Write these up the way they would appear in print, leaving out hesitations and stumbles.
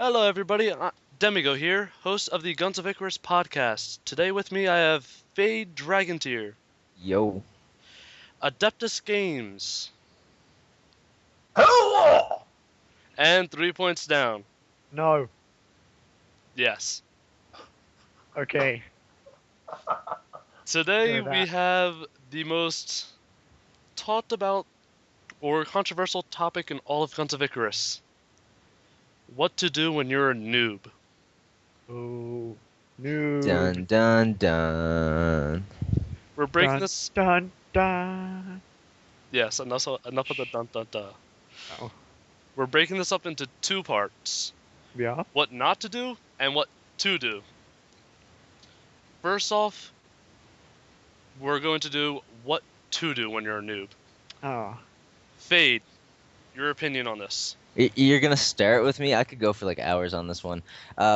Hello, everybody. Demigo here, host of the Guns of Icarus podcast. Today with me, I have Fade Dragontear, Yo. Adeptus Games, Hello! and 3PointsDown. No. Yes. Okay. Today Go we that. have the most talked about or controversial topic in all of Guns of Icarus. What to do when you're a noob. Oh. Noob. Dun dun dun. We're breaking Dun, this. Dun dun. Yes, enough of the dun dun dun. Oh. We're breaking this up into two parts. Yeah. What not to do and what to do. First off, we're going to do what to do when you're a noob. Oh. Fade, your opinion on this. You're gonna start with me? I could go for like hours on this one.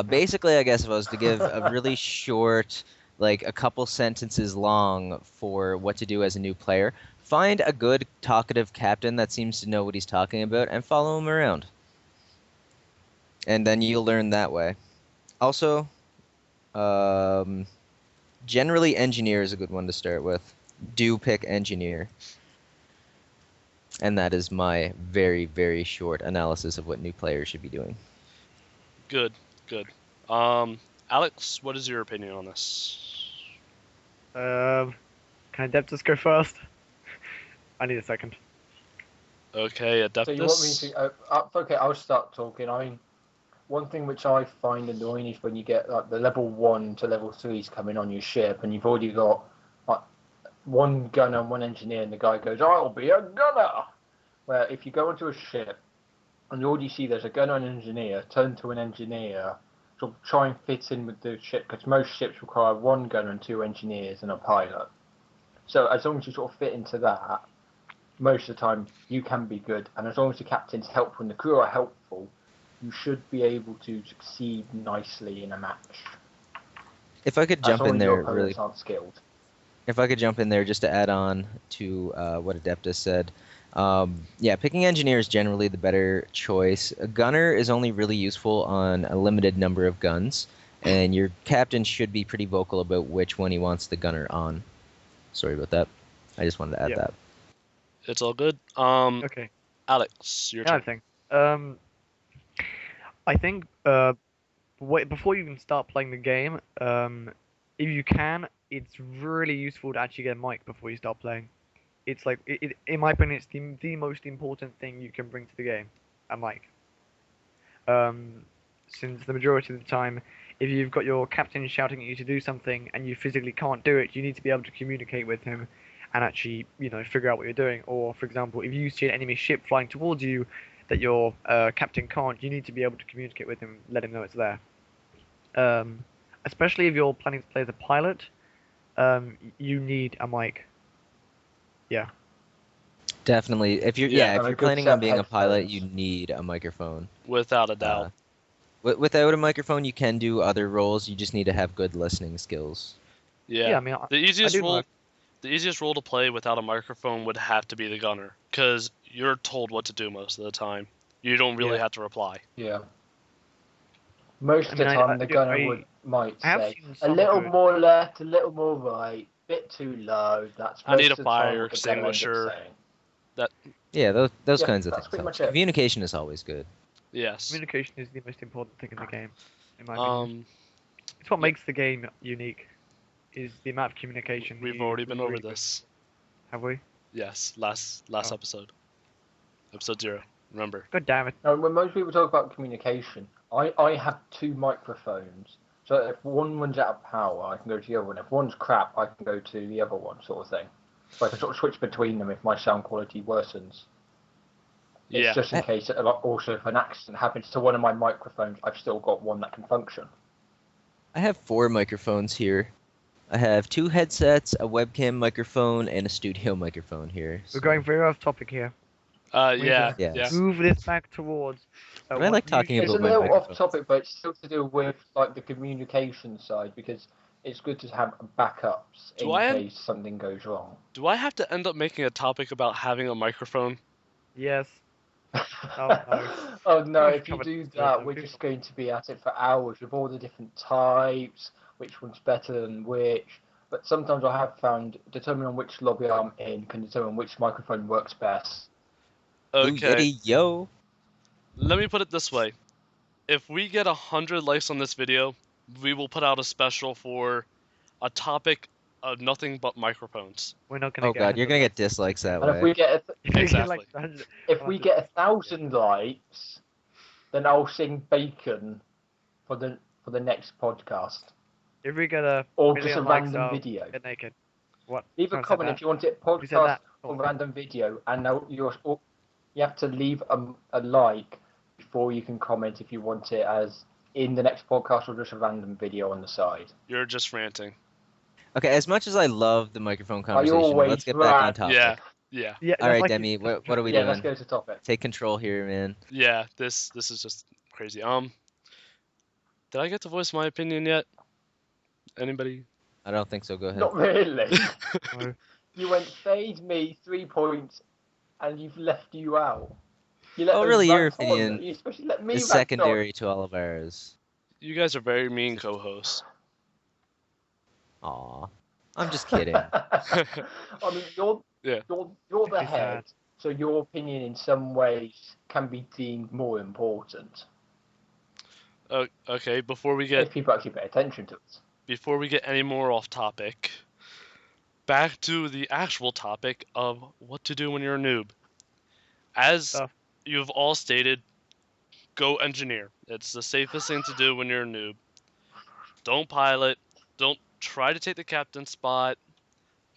Basically, I guess if I was to give a really short, like a couple sentences long for what to do as a new player, find a good talkative captain that seems to know what he's talking about and follow him around. And then you'll learn that way. Also, generally engineer is a good one to start with. Do pick engineer. And that is my very, very short analysis of what new players should be doing. Good, good. Alex, what is your opinion on this? Can Adeptus go first? I need a second. Okay, Adeptus. So you want me to? Okay, I'll start talking. I mean, one thing which I find annoying is when you get like the level 1 to level 3s coming on your ship, and you've already got like one gunner and one engineer, and the guy goes, "I'll be a gunner." Where if you go onto a ship and you already see there's a gunner and an engineer, turn to an engineer, sort of try and fit in with the ship, because most ships require one gunner and 2 engineers and a pilot. So as long as you sort of fit into that, most of the time you can be good, and as long as the captain's helpful and the crew are helpful, you should be able to succeed nicely in a match. If I could As jump long in as there your really, opponents aren't skilled. if I could jump in there just to add on to what Adeptus said. Yeah, picking engineer is generally the better choice. A gunner is only really useful on a limited number of guns, and your captain should be pretty vocal about which one he wants the gunner on. Sorry about that. I just wanted to add Yeah. that. It's all good. Okay. Alex, your Another turn. thing. I think before you even start playing the game, if you can, it's really useful to actually get a mic before you start playing. It's like, in my opinion, it's the most important thing you can bring to the game, a mic. Since the majority of the time, if you've got your captain shouting at you to do something and you physically can't do it, you need to be able to communicate with him and actually, figure out what you're doing. Or, for example, if you see an enemy ship flying towards you that your captain can't, you need to be able to communicate with him, let him know it's there. Especially if you're planning to play as a pilot, you need a mic. Yeah. Definitely. If you're Yeah, if and a you're good planning set on of being a pilot, headphones. you need a microphone. Without a doubt. Without a microphone, you can do other roles. You just need to have good listening skills. Yeah. I mean, The I easiest do role, like. the easiest role to play without a microphone would have to be the gunner, because you're told what to do most of the time. You don't really Yeah. have to reply. Yeah. Most of the I time, the gunner might I have say seen a some little good. more left, a little more right, bit too low. That's I need most a of the time fire what the gunner ends up extinguisher. saying. Yeah, those Yeah, kinds of that's things pretty help. much it. Communication is always good. Yes. Communication is the most important thing in the game, in my opinion. Um, It's what yeah. makes the game unique, is the amount of communication. We've you already been over really good. this. Have we? Yes, last Oh. episode. Episode 0. Remember. God damn it. Now, when most people talk about communication, I have 2 microphones. So if one runs out of power, I can go to the other one. If one's crap, I can go to the other one, sort of thing. So I can sort of switch between them if my sound quality worsens. It's Yeah. just in case, also if an accident happens to one of my microphones, I've still got one that can function. I have 4 microphones here. I have 2 headsets, a webcam microphone, and a studio microphone here. We're going very off topic here. Yeah. Yes. Yeah. Move this back towards. But I like talking It's a about my little microphone. off topic, but it's still to do with like the communication side, because it's good to have backups in case something goes wrong. Do I have to end up making a topic about having a microphone? Yes. Oh no. Oh no, Gosh, if you covered do this that, though, we're do just not. going to be at it for hours with all the different types, which one's better than which. But sometimes I have found determining on which lobby I'm in can determine which microphone works best. Ooh, Okay, yay, yo. let me put it this way. If we get 100 likes on this video, we will put out a special for a topic of nothing but microphones. We're not gonna Oh get. god, you're 100 gonna get likes. dislikes that And if way. we get If we get like Exactly. 100 if we get 1,000 likes, then I'll sing Bacon for the next podcast, If we get a or just a million likes, random I'll video. get naked. What? Leave a Someone said comment that. if you want it Who said podcast that? or Oh, random video, and now you have to leave a like before you can comment if you want it as in the next podcast or just a random video on the side. You're just ranting. Okay, as much as I love the microphone I conversation, always let's get back on rant. topic. Yeah, yeah, yeah. All that's right, like Demi, what are we Yeah, doing? let's go to topic. Take control here, man. yeah. This is just crazy. Did I get to voice my opinion yet? Anybody? I don't think so. Go ahead. Not really. No. You went fade me 3 points, and you've left you out. You let Oh, us really, your rant on. opinion You especially let me is rant on. secondary to all of ours. You guys are very mean co-hosts. Aw. I'm just kidding. I mean, you're Yeah. you're the It's sad. head, so your opinion in some ways can be deemed more important Okay, before we get if people actually pay attention to it. any more off topic, back to the actual topic of what to do when you're a noob. As Stuff. you've all stated, go engineer. It's the safest thing to do when you're a noob. Don't pilot. Don't try to take the captain's spot.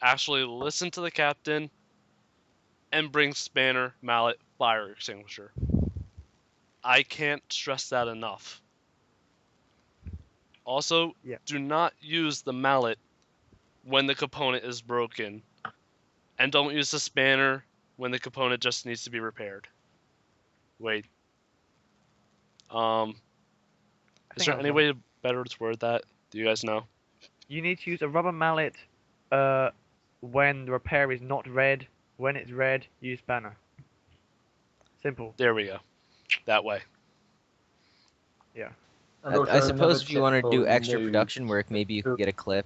Actually listen to the captain and bring spanner, mallet, fire extinguisher. I can't stress that enough. Also, Yeah. do not use the mallet when the component is broken. And don't use the spanner when the component just needs to be repaired. Wait. Is think there I any was way better to word that? Do you guys know? You need to use a rubber mallet when the repair is not red. When it's red, use spanner. Simple. There we go. That way. And I also suppose another if you tip want to for do extra noobs production work, maybe you could get a clip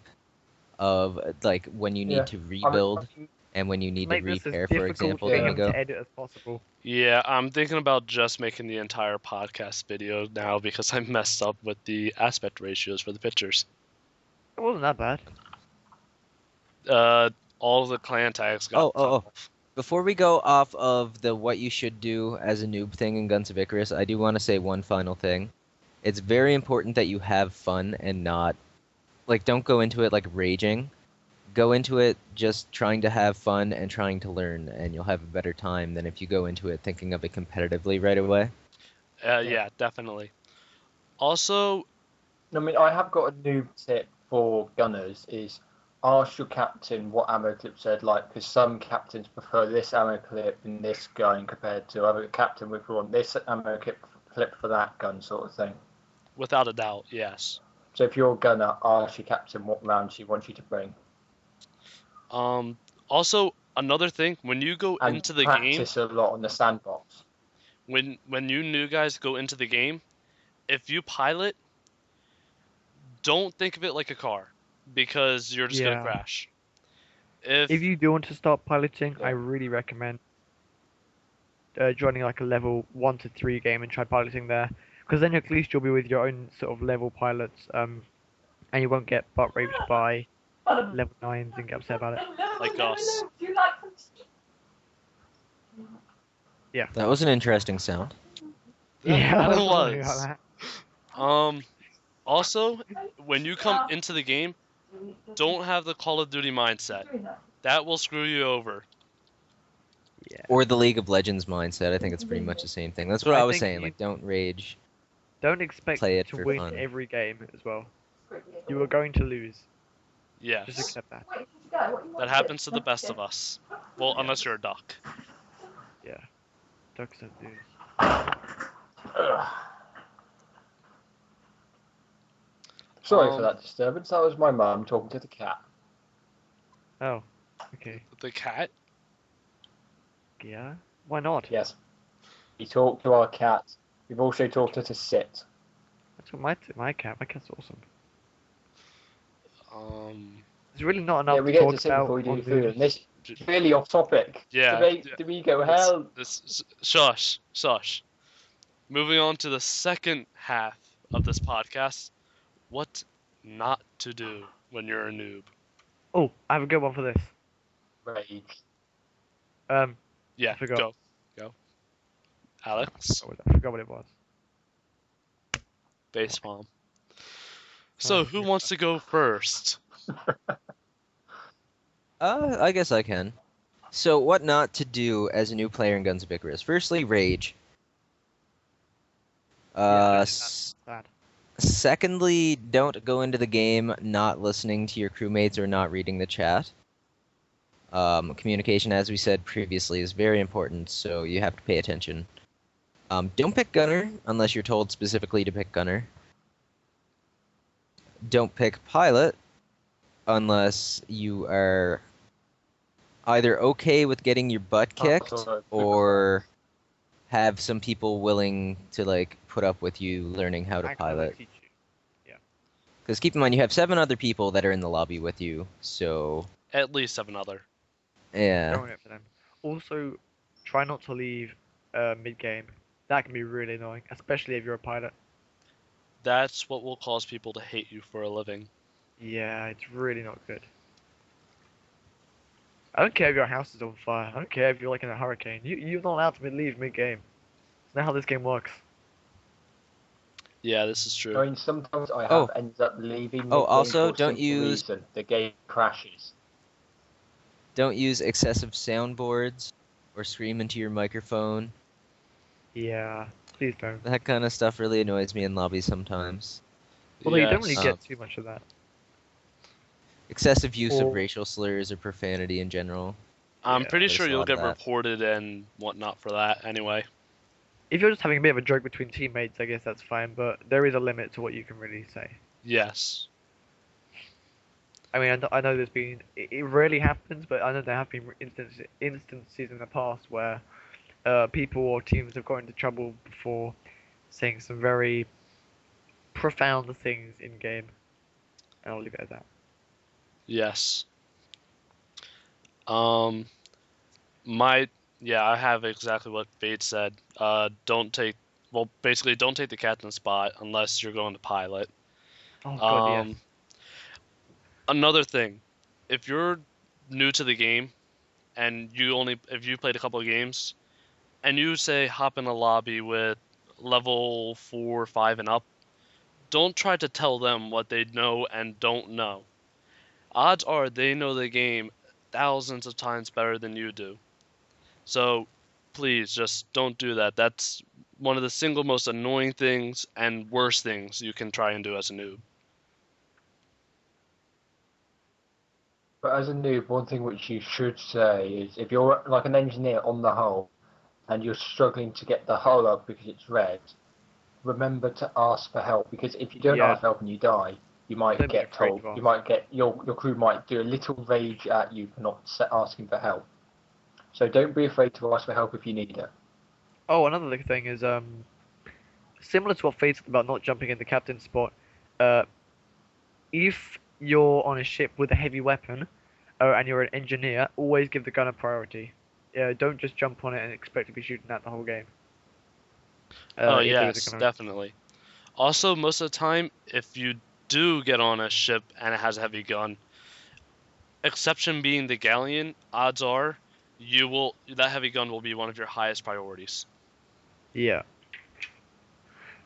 of like when you need Yeah. to I mean, rebuild and when you need to Make this as repair, for difficult example, for Yeah. him Demigo. to edit as possible. Yeah, I'm thinking about just making the entire podcast video now because I messed up with the aspect ratios for the pictures. It wasn't that bad. All of the clan tags got cut off. Before we go off of the what you should do as a noob thing in Guns of Icarus, I do want to say one final thing. It's very important that you have fun and not, like, don't go into it like raging. Go into it just trying to have fun and trying to learn, and you'll have a better time than if you go into it thinking of it competitively right away. Yeah, definitely. Also, I mean, I have got a noob tip for gunners: is ask your captain what ammo clips they'd like, because some captains prefer this ammo clip in this gun compared to other captain would want this ammo clip for that gun, sort of thing. without a doubt, yes. So if you're a gunner, ask your captain what rounds he wants you to bring, Also, another thing, when you go and into the game, practice a lot on the sandbox. when you new guys go into the game, if you pilot, don't think of it like a car because you're just gonna Yeah. crash. If you do want to start piloting, Yeah. I really recommend joining like a level 1 to 3 game and try piloting there, because then at least you'll be with your own sort of level pilots, and you won't get butt raped by level 9s and get upset about it. Like us. That was an interesting sound. Yeah, I it was wondering was. about that. Also, when you come into the game, don't have the Call of Duty mindset. That will screw you over. Yeah. Or the League of Legends mindset. I think it's pretty much the same thing. That's what I was think saying. you Like, don't rage. don't expect Play it to for win fun. every game as well. You are going to lose. Just Yes, accept that. that happens to the best of us. Well, unless you're a duck. Yeah. Ducks don't lose. Sorry for that disturbance. That was my mum talking to the cat. Oh. Okay. The cat? Yeah. Why not? Yes. We talked to our cat. We've also taught her to sit. That's what my cat. My cat's awesome. Um, There's really not enough Yeah, we to get talk to sit about before we do on the food. And this. this is really off topic. yeah. Demigo, help! Shush. Moving on to the second half of this podcast. What not to do when you're a noob. Oh, I have a good one for this. Rage. Yeah, I forgot. Go. Alex, I forgot what it was. facepalm. So, who yeah. wants to go first? I guess I can. So, what not to do as a new player in Guns of Icarus? Firstly, rage. That's bad. Secondly, don't go into the game not listening to your crewmates or not reading the chat. Communication, as we said previously, is very important, so you have to pay attention. Don't pick Gunner unless you're told specifically to pick Gunner. Don't pick Pilot unless you are either okay with getting your butt kicked or have some people willing to like put up with you learning how to I can pilot. teach you. Because keep in mind, you have 7 other people that are in the lobby with you, so At least 7 other. yeah. Going it for them. Also, try not to leave mid-game. That can be really annoying, especially if you're a pilot. That's what will cause people to hate you for a living. Yeah, it's really not good. I don't care if your house is on fire. I don't care if you're like in a hurricane. You're not allowed to leave mid-game. It's not how this game works. Yeah, this is true. I mean, sometimes I have Oh. ended up leaving. Oh, mid-game also, for a don't simple use- reason. The game crashes. Don't use excessive soundboards or scream into your microphone. Yeah, please don't. That kind of stuff really annoys me in lobbies sometimes. Although you don't really Yes. get too much of that. Excessive use Or- of racial slurs or profanity in general. I'm Yeah, pretty there's sure a you'll lot of get that. reported and whatnot for that anyway. If you're just having a bit of a joke between teammates, I guess that's fine, but there is a limit to what you can really say. Yes. I mean, I know there's been, it rarely happens, but I know there have been instances in the past where people or teams have got into trouble before saying some very profound things in game. And I'll leave it at that. Yes. I have exactly what Fade said. Don't take the captain spot unless you're going to pilot. Oh god, yes. Another thing, if you're new to the game and if you played a couple of games and you say hop in a lobby with level 4, 5 and up, don't try to tell them what they know and don't know. Odds are they know the game thousands of times better than you do. So please just don't do that. That's one of the single most annoying things and worst things you can try and do as a noob. But as a noob, one thing which you should say is if you're like an engineer on the hull and you're struggling to get the hull up because it's red, remember to ask for help, because if you don't Yeah. ask for help and you die, you might Don't be get afraid told. to ask. You might get your crew might do a little rage at you for not asking for help. So don't be afraid to ask for help if you need it. Oh, another thing is similar to what Fate said about not jumping in the captain spot. If you're on a ship with a heavy weapon, and you're an engineer, always give the gunner priority. Don't just jump on it and expect to be shooting at the whole game. Oh if there is a yes, gunner. definitely. Also, most of the time, if you do get on a ship and it has a heavy gun, exception being the galleon, odds are that heavy gun will be one of your highest priorities. Yeah.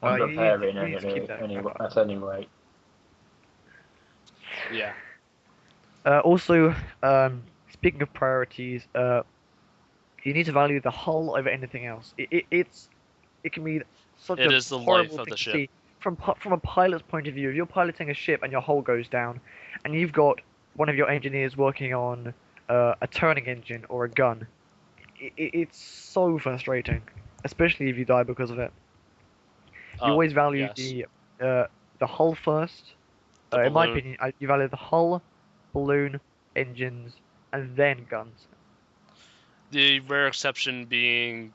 I'm You need preparing to keep that in mind. at any rate. Yeah. Also, speaking of priorities, you need to value the hull over anything else. It can be such It a is the horrible life of thing the to ship. see from a pilot's point of view. If you're piloting a ship and your hull goes down, and you've got one of your engineers working on a turning engine or a gun, it's so frustrating, especially if you die because of it. You Oh, always value yes. the hull first. The In my balloon. opinion, you value the hull, balloon, engines, and then guns. The rare exception being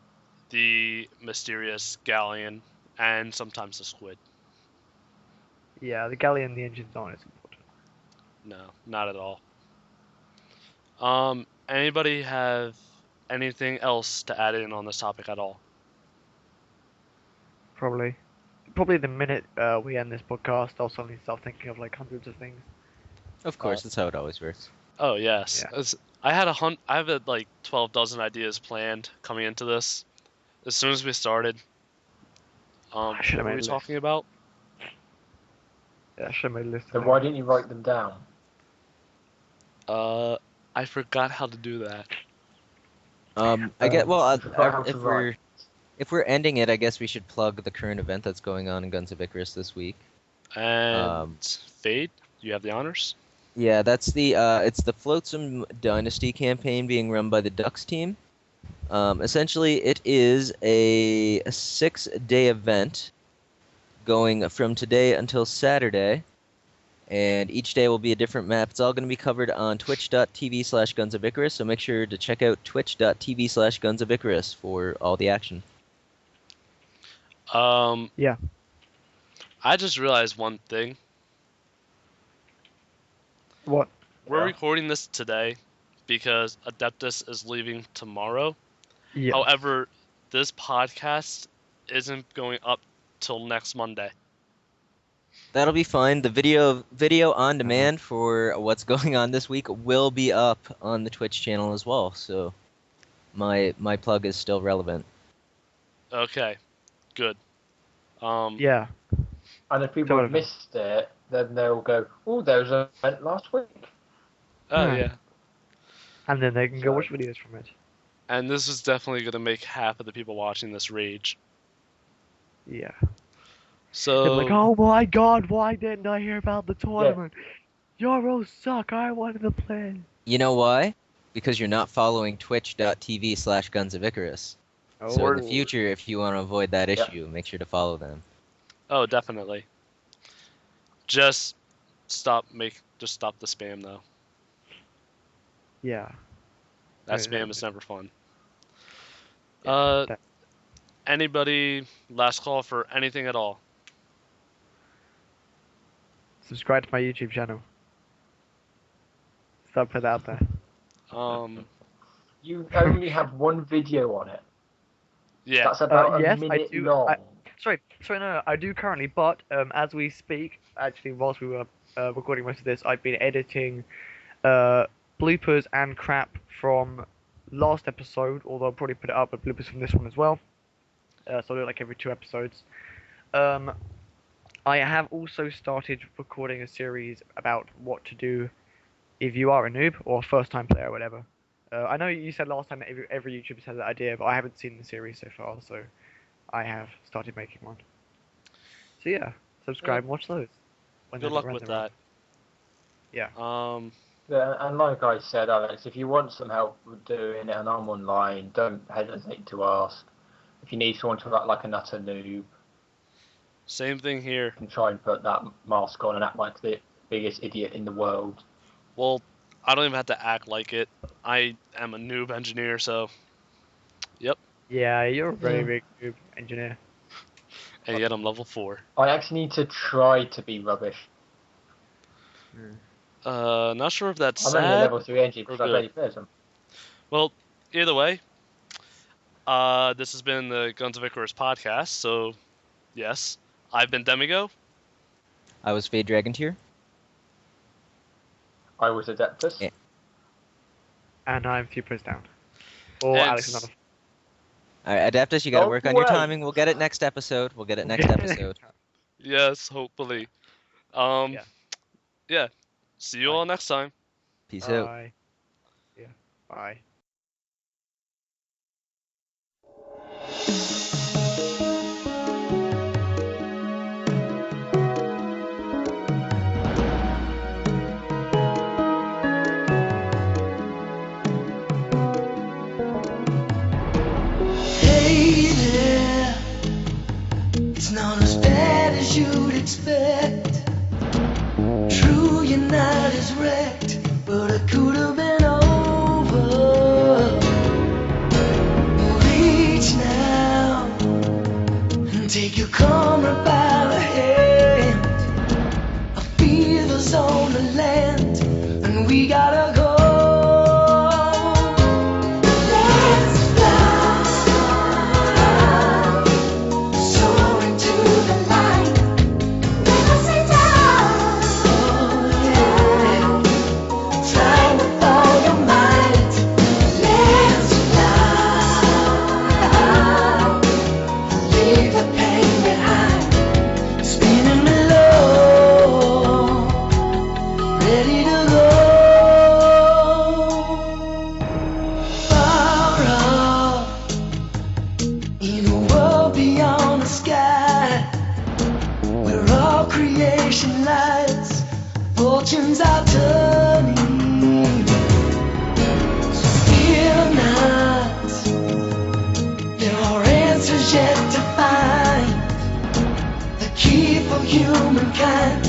the mysterious galleon, and sometimes the squid. Yeah, the galley and the engines aren't as important. No, not at all. Anybody have anything else to add in on this topic at all? Probably the minute we end this podcast, I'll suddenly start thinking of like hundreds of things. Of course, that's how it always works. Oh yes, Yeah. I have like 12 dozen ideas planned coming into this. As soon as we started, I what should've were made we a talking about? Yeah, I should have made a list. of Then things. why didn't you write them down? I forgot how to do that. I get well. Forgot how to write. If we're ending it, I guess we should plug the current event that's going on in Guns of Icarus this week. And Fade, you have the honors. Yeah, that's the it's the Flotsam Dynasty campaign being run by the Ducks team. Essentially, it is a 6-day event going from today until Saturday, and each day will be a different map. It's all going to be covered on twitch.tv/Guns of Icarus, so make sure to check out twitch.tv/Guns of Icarus for all the action. Yeah. I just realized one thing. What? We're Yeah. recording this today because Adeptus is leaving tomorrow. Yeah. However, this podcast isn't going up till next Monday. That'll be fine. The video on demand for what's going on this week will be up on the Twitch channel as well. So my plug is still relevant. Okay, good. Yeah. And if people have missed it, then they'll go, "Oh, there was an event last week." Oh Hmm. yeah. And then they can go So- watch videos from it. And this is definitely going to make half of the people watching this rage. Yeah. So They're like, oh my god, why didn't I hear about the tournament? Euros suck, I wanted to play. You know why? Because you're not following twitch.tv/Guns of Icarus. So in the future, if you want to avoid that Yeah. issue, make sure to follow them. Oh, definitely. Just stop the spam though. Yeah. That Yeah, spam is never fun. that- Anybody last call for anything at all? Subscribe to my YouTube channel. So I'll put that out there. You only have one video on it. Yeah. That's about yes, a I minute do. long. Sorry, no, I do currently, but as we speak, actually, whilst we were recording most of this, I've been editing bloopers and crap from last episode, although I'll probably put it up with bloopers from this one as well. So I'll do it like every 2 episodes. I have also started recording a series about what to do if you are a noob or a first-time player or whatever. I know you said last time that every YouTuber has that idea, but I haven't seen the series so far, so I have started making one. So yeah, subscribe and watch those. Good luck with that. Yeah. Yeah, and like I said, Alex, if you want some help with doing it and I'm online, don't hesitate to ask. If you need someone to act like an utter noob, Same thing here. you can try and put that mask on and act like the biggest idiot in the world. Well, I don't even have to act like it. I am a noob engineer, so Yeah, you're a very big noob engineer. and yet I'm level 4. I actually need to try to be rubbish. Not sure if that's I'm only a sad. level 3 engineer because or I good? barely played them. Well, either way, this has been the Guns of Icarus podcast. So, yes, I've been Demigo. I was Fade Dragontear. I was Adeptus. Yeah. And I'm ThreePointsDown. Or And Alex is not. All right, Adeptus, you got to Oh, work on your wait. timing. We'll get it next episode. Yes, hopefully. Yeah. See you Bye. all next time. Peace out. Bye. Yeah. Bye. Hey there, it's not as bad as you'd expect. True, you're not as wrecked, but it could have been over. Reach now. we gotta go. Let's fly, soaring to the light. Never say die. Oh yeah, try with all your might. Let's fly, leave the pain behind. Spinning below, ready to go. Far up, in a world beyond the sky, where all creation lies, fortunes are turning. So fear not, there are answers yet to find. The key for humankind